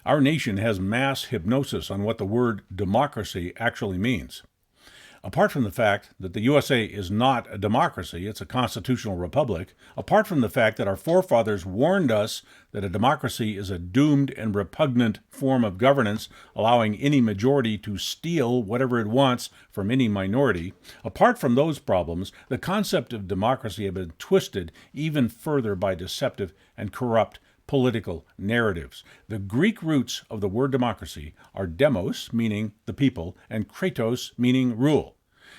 Our nation has mass hypnosis on what the word democracy actually means. Apart from the fact that the USA is not a democracy, it's a constitutional republic, apart from the fact that our forefathers warned us that a democracy is a doomed and repugnant form of governance, allowing any majority to steal whatever it wants from any minority, apart from those problems, the concept of democracy has been twisted even further by deceptive and corrupt political narratives. The Greek roots of the word democracy are demos, meaning the people, and kratos, meaning rule.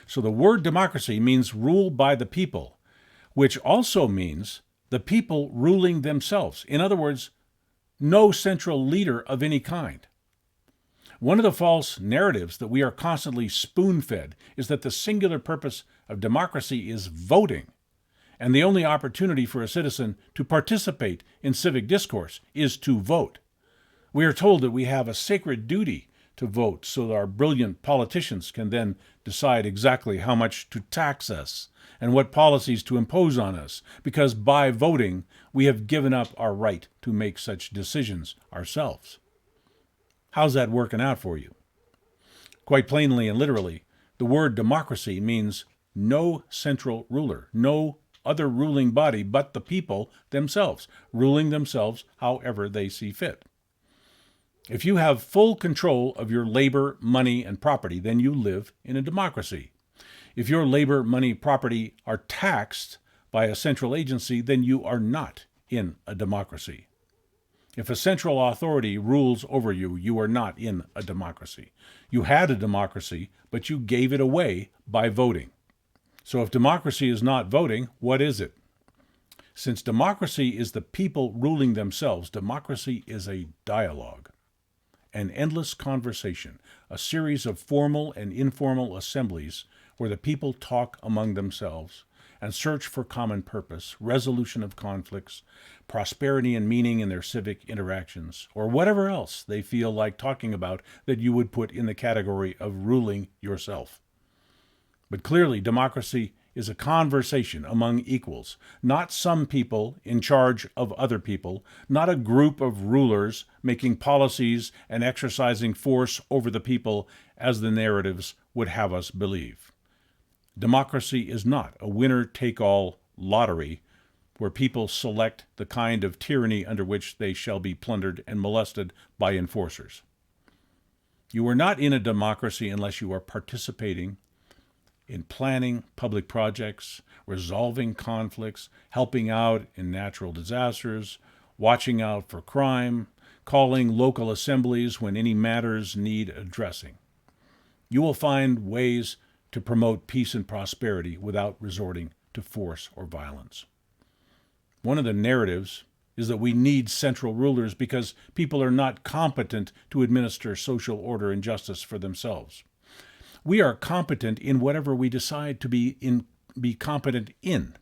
So the word democracy means rule by the people, which also means the people ruling themselves. In other words, no central leader of any kind. One of the false narratives that we are constantly spoon-fed is that the singular purpose of democracy is voting, and the only opportunity for a citizen to participate in civic discourse is to vote. We are told that we have a sacred duty to vote so that our brilliant politicians can then decide exactly how much to tax us and what policies to impose on us, because by voting, we have given up our right to make such decisions ourselves. How's that working out for you? Quite plainly and literally, the word democracy means no central ruler, no other ruling body but the people themselves, ruling themselves however they see fit. If you have full control of your labor, money, and property, then you live in a democracy. If your labor, money, property are taxed by a central agency, then you are not in a democracy. If a central authority rules over you, you are not in a democracy. You had a democracy, but you gave it away by voting. So if democracy is not voting, what is it? Since democracy is the people ruling themselves, democracy is a dialogue, an endless conversation, a series of formal and informal assemblies where the people talk among themselves and search for common purpose, resolution of conflicts, prosperity and meaning in their civic interactions, or whatever else they feel like talking about that you would put in the category of ruling yourself. But clearly, democracy is a conversation among equals, not some people in charge of other people, not a group of rulers making policies and exercising force over the people as the narratives would have us believe. Democracy is not a winner-take-all lottery where people select the kind of tyranny under which they shall be plundered and molested by enforcers. You are not in a democracy unless you are participating in planning public projects, resolving conflicts, helping out in natural disasters, watching out for crime, calling local assemblies when any matters need addressing. You will find ways to promote peace and prosperity without resorting to force or violence. One of the narratives is that we need central rulers because people are not competent to administer social order and justice for themselves. We are competent in whatever we decide to be competent in.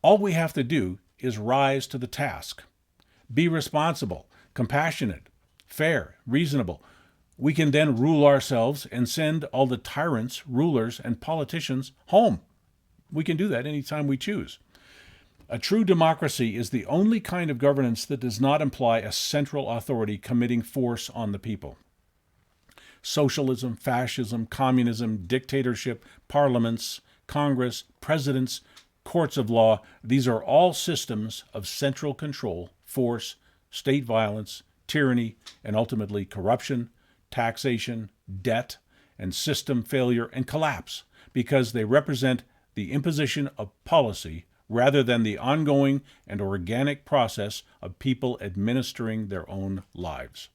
All we have to do is rise to the task. Be responsible, compassionate, fair, reasonable. We can then rule ourselves and send all the tyrants, rulers, and politicians home. We can do that anytime we choose. A true democracy is the only kind of governance that does not imply a central authority committing force on the people. Socialism, fascism, communism, dictatorship, parliaments, Congress, presidents, courts of law, these are all systems of central control, force, state violence, tyranny, and ultimately corruption, taxation, debt, and system failure and collapse, because they represent the imposition of policy rather than the ongoing and organic process of people administering their own lives.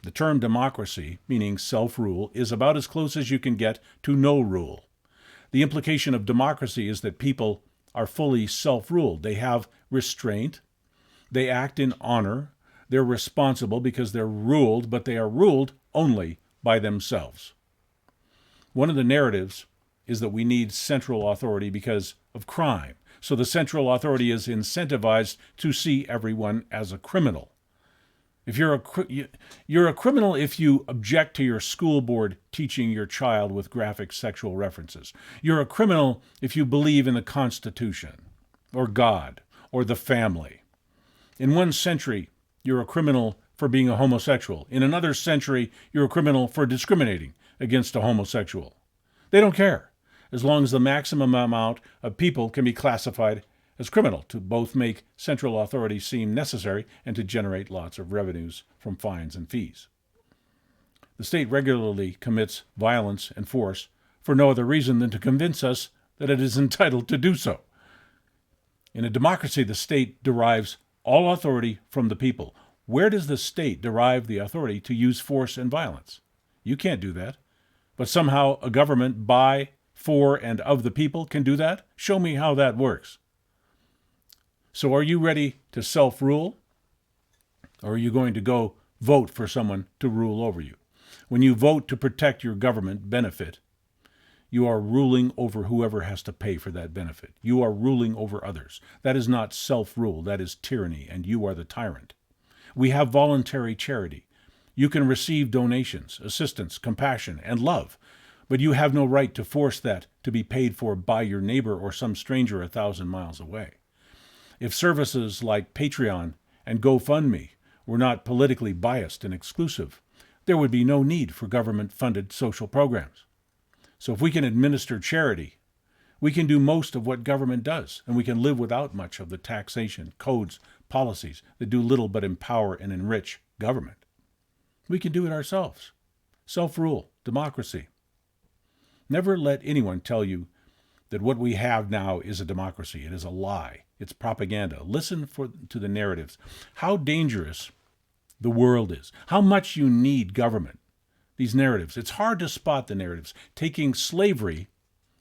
The term democracy, meaning self-rule, is about as close as you can get to no rule. The implication of democracy is that people are fully self-ruled. They have restraint, they act in honor, they're responsible because they're ruled, but they are ruled only by themselves. One of the narratives is that we need central authority because of crime. So the central authority is incentivized to see everyone as a criminal. If you're a criminal if you object to your school board teaching your child with graphic sexual references. You're a criminal if you believe in the Constitution, or God, or the family. In one century, you're a criminal for being a homosexual. In another century, you're a criminal for discriminating against a homosexual. They don't care, as long as the maximum amount of people can be classified as criminal to both make central authority seem necessary and to generate lots of revenues from fines and fees. The state regularly commits violence and force for no other reason than to convince us that it is entitled to do so. In a democracy, the state derives all authority from the people. Where does the state derive the authority to use force and violence? You can't do that. But somehow a government by, for, and of the people can do that? Show me how that works. So are you ready to self-rule? Or are you going to go vote for someone to rule over you? When you vote to protect your government benefit, you are ruling over whoever has to pay for that benefit. You are ruling over others. That is not self-rule. That is tyranny, and you are the tyrant. We have voluntary charity. You can receive donations, assistance, compassion, and love, but you have no right to force that to be paid for by your neighbor or some stranger 1,000 miles away. If services like Patreon and GoFundMe were not politically biased and exclusive, there would be no need for government-funded social programs. So if we can administer charity, we can do most of what government does, and we can live without much of the taxation, codes, policies that do little but empower and enrich government. We can do it ourselves. Self-rule, democracy. Never let anyone tell you that what we have now is a democracy. It is a lie. It's propaganda. Listen to the narratives. How dangerous the world is. How much you need government. These narratives. It's hard to spot the narratives. Taking slavery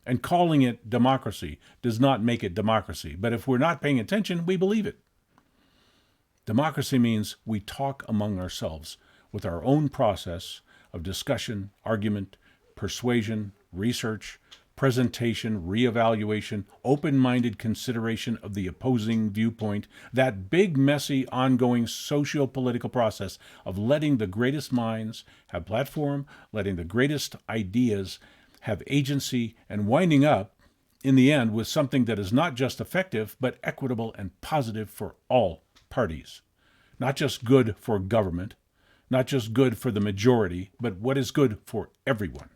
and calling it democracy does not make it democracy. But if we're not paying attention, we believe it. Democracy means we talk among ourselves with our own process of discussion, argument, persuasion, research, presentation, reevaluation, open-minded consideration of the opposing viewpoint, that big, messy, ongoing socio-political process of letting the greatest minds have platform, letting the greatest ideas have agency, and winding up, in the end, with something that is not just effective, but equitable and positive for all parties. Not just good for government, not just good for the majority, but what is good for everyone.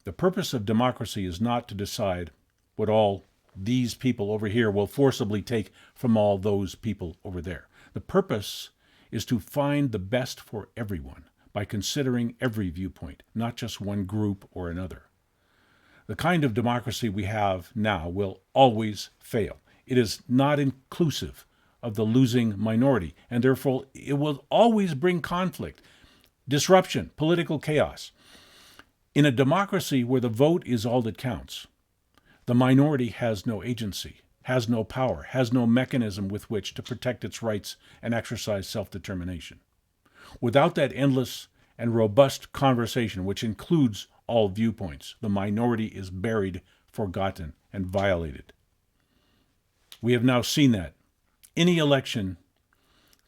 The purpose of democracy is not to decide what all these people over here will forcibly take from all those people over there. The purpose is to find the best for everyone by considering every viewpoint, not just one group or another. The kind of democracy we have now will always fail. It is not inclusive of the losing minority, and therefore it will always bring conflict, disruption, political chaos. In a democracy where the vote is all that counts, the minority has no agency, has no power, has no mechanism with which to protect its rights and exercise self-determination. Without that endless and robust conversation, which includes all viewpoints, the minority is buried, forgotten, and violated. We have now seen that. Any election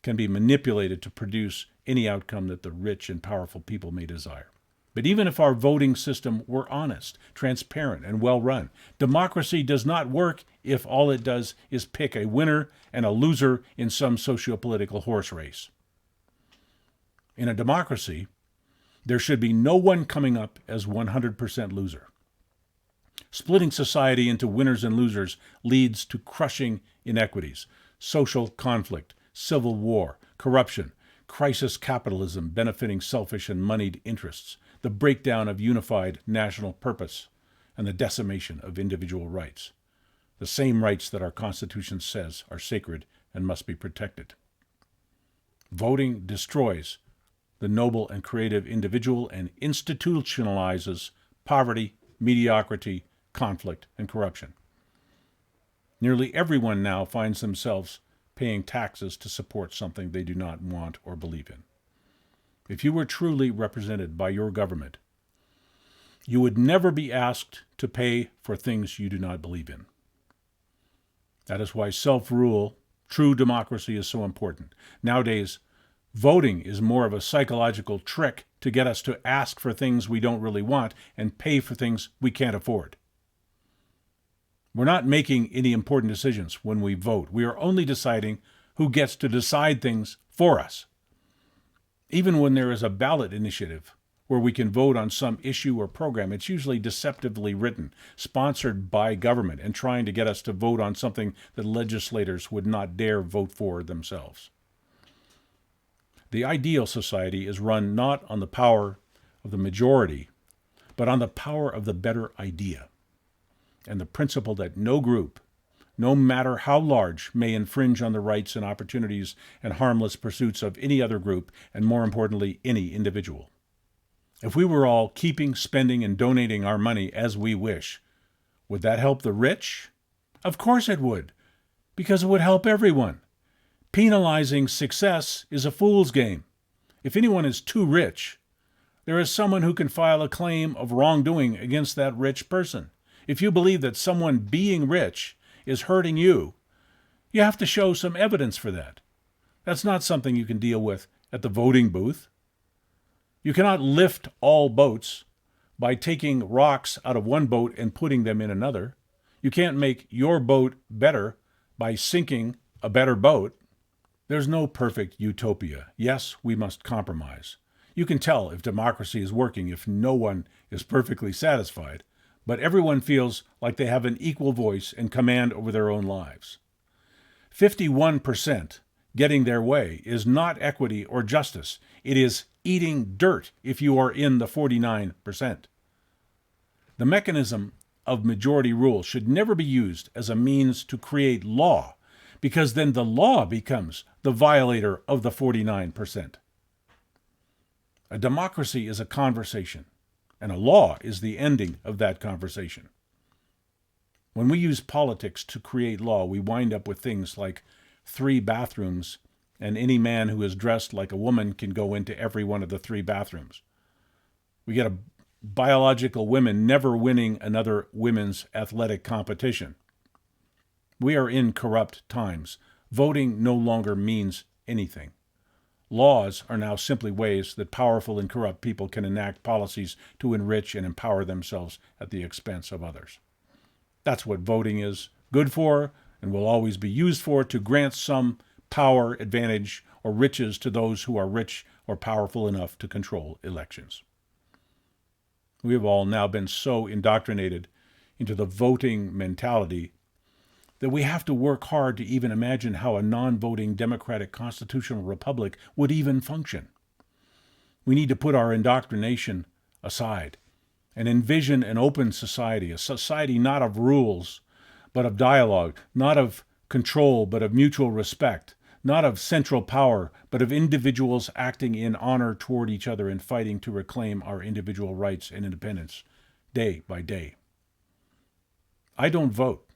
can be manipulated to produce any outcome that the rich and powerful people may desire. But even if our voting system were honest, transparent, and well-run, democracy does not work if all it does is pick a winner and a loser in some socio-political horse race. In a democracy, there should be no one coming up as 100% loser. Splitting society into winners and losers leads to crushing inequities, social conflict, civil war, corruption, crisis capitalism benefiting selfish and moneyed interests, the breakdown of unified national purpose, and the decimation of individual rights, the same rights that our Constitution says are sacred and must be protected. Voting destroys the noble and creative individual and institutionalizes poverty, mediocrity, conflict, and corruption. Nearly everyone now finds themselves paying taxes to support something they do not want or believe in. If you were truly represented by your government, you would never be asked to pay for things you do not believe in. That is why self-rule, true democracy, is so important. Nowadays, voting is more of a psychological trick to get us to ask for things we don't really want and pay for things we can't afford. We're not making any important decisions when we vote. We are only deciding who gets to decide things for us. Even when there is a ballot initiative where we can vote on some issue or program, it's usually deceptively written, sponsored by government, and trying to get us to vote on something that legislators would not dare vote for themselves. The ideal society is run not on the power of the majority, but on the power of the better idea, and the principle that no group, no matter how large, may infringe on the rights and opportunities and harmless pursuits of any other group, and more importantly, any individual. If we were all keeping, spending, and donating our money as we wish, would that help the rich? Of course it would, because it would help everyone. Penalizing success is a fool's game. If anyone is too rich, there is someone who can file a claim of wrongdoing against that rich person. If you believe that someone being rich is hurting you, you have to show some evidence for that. That's not something you can deal with at the voting booth. You cannot lift all boats by taking rocks out of one boat and putting them in another. You can't make your boat better by sinking a better boat. There's no perfect utopia. Yes, we must compromise. You can tell if democracy is working if no one is perfectly satisfied, but everyone feels like they have an equal voice and command over their own lives. 51% getting their way is not equity or justice. It is eating dirt if you are in the 49%. The mechanism of majority rule should never be used as a means to create law, because then the law becomes the violator of the 49%. A democracy is a conversation, and a law is the ending of that conversation. When we use politics to create law, we wind up with things like 3 bathrooms, and any man who is dressed like a woman can go into every one of the 3 bathrooms. We get a biological women never winning another women's athletic competition. We are in corrupt times. Voting no longer means anything. Laws are now simply ways that powerful and corrupt people can enact policies to enrich and empower themselves at the expense of others. That's what voting is good for and will always be used for, to grant some power, advantage, or riches to those who are rich or powerful enough to control elections. We have all now been so indoctrinated into the voting mentality that we have to work hard to even imagine how a non-voting democratic constitutional republic would even function. We need to put our indoctrination aside and envision an open society, a society not of rules, but of dialogue, not of control, but of mutual respect, not of central power, but of individuals acting in honor toward each other and fighting to reclaim our individual rights and independence day by day. I don't vote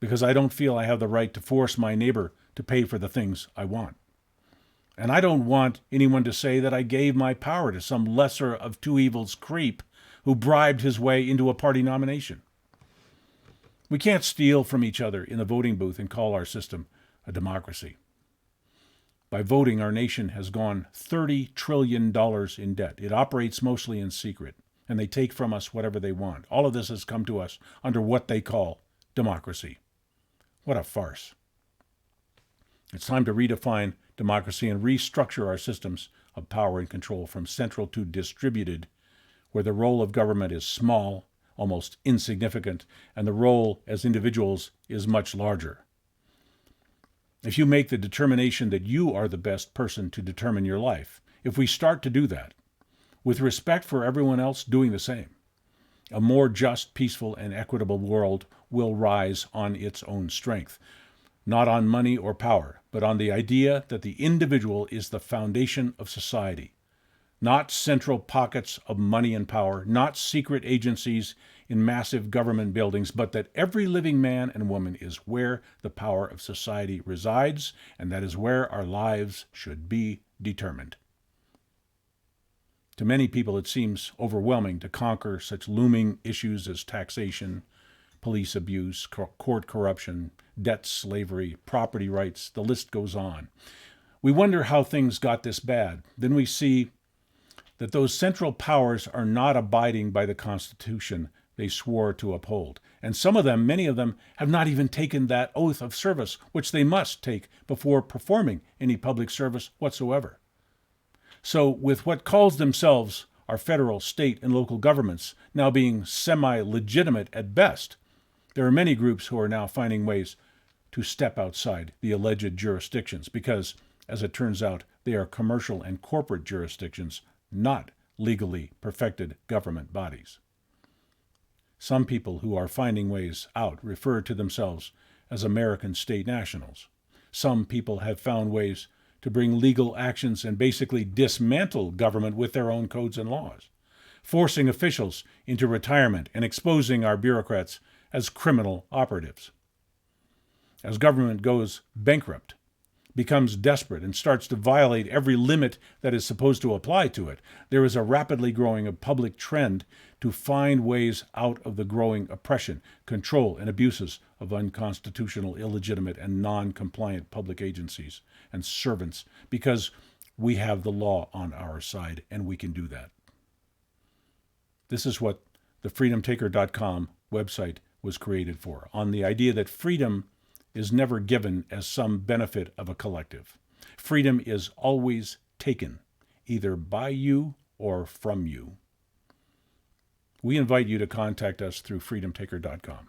because I don't feel I have the right to force my neighbor to pay for the things I want. And I don't want anyone to say that I gave my power to some lesser of two evils creep who bribed his way into a party nomination. We can't steal from each other in the voting booth and call our system a democracy. By voting, our nation has gone $30 trillion in debt. It operates mostly in secret, and they take from us whatever they want. All of this has come to us under what they call democracy. What a farce. It's time to redefine democracy and restructure our systems of power and control from central to distributed, where the role of government is small, almost insignificant, and the role as individuals is much larger. If you make the determination that you are the best person to determine your life, if we start to do that, with respect for everyone else doing the same, a more just, peaceful, and equitable world will rise on its own strength, not on money or power, but on the idea that the individual is the foundation of society, not central pockets of money and power, not secret agencies in massive government buildings, but that every living man and woman is where the power of society resides, and that is where our lives should be determined. To many people, it seems overwhelming to conquer such looming issues as taxation, police abuse, court corruption, debt slavery, property rights, the list goes on. We wonder how things got this bad. Then we see that those central powers are not abiding by the Constitution they swore to uphold. And some of them, many of them, have not even taken that oath of service, which they must take before performing any public service whatsoever. So, with what calls themselves our federal, state, and local governments now being semi-legitimate at best, there are many groups who are now finding ways to step outside the alleged jurisdictions because, as it turns out, they are commercial and corporate jurisdictions, not legally perfected government bodies. Some people who are finding ways out refer to themselves as American state nationals. Some people have found ways to bring legal actions and basically dismantle government with their own codes and laws, forcing officials into retirement and exposing our bureaucrats as criminal operatives. As government goes bankrupt, becomes desperate, and starts to violate every limit that is supposed to apply to it, there is a rapidly growing public trend to find ways out of the growing oppression, control, and abuses of unconstitutional, illegitimate, and non-compliant public agencies and servants, because we have the law on our side, and we can do that. This is what the freedomtaker.com website was created for, on the idea that freedom is never given as some benefit of a collective. Freedom is always taken, either by you or from you. We invite you to contact us through freedomtaker.com.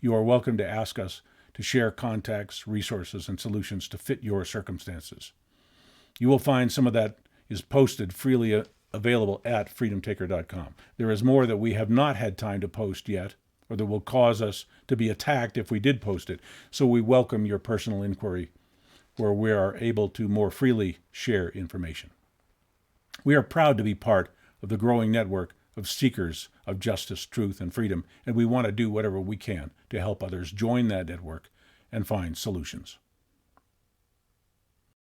You are welcome to ask us to share contacts, resources, and solutions to fit your circumstances. You will find some of that is posted freely available at freedomtaker.com. There is more that we have not had time to post yet, or that will cause us to be attacked if we did post it. So we welcome your personal inquiry where we are able to more freely share information. We are proud to be part of the growing network of seekers of justice, truth, and freedom, and we want to do whatever we can to help others join that network and find solutions.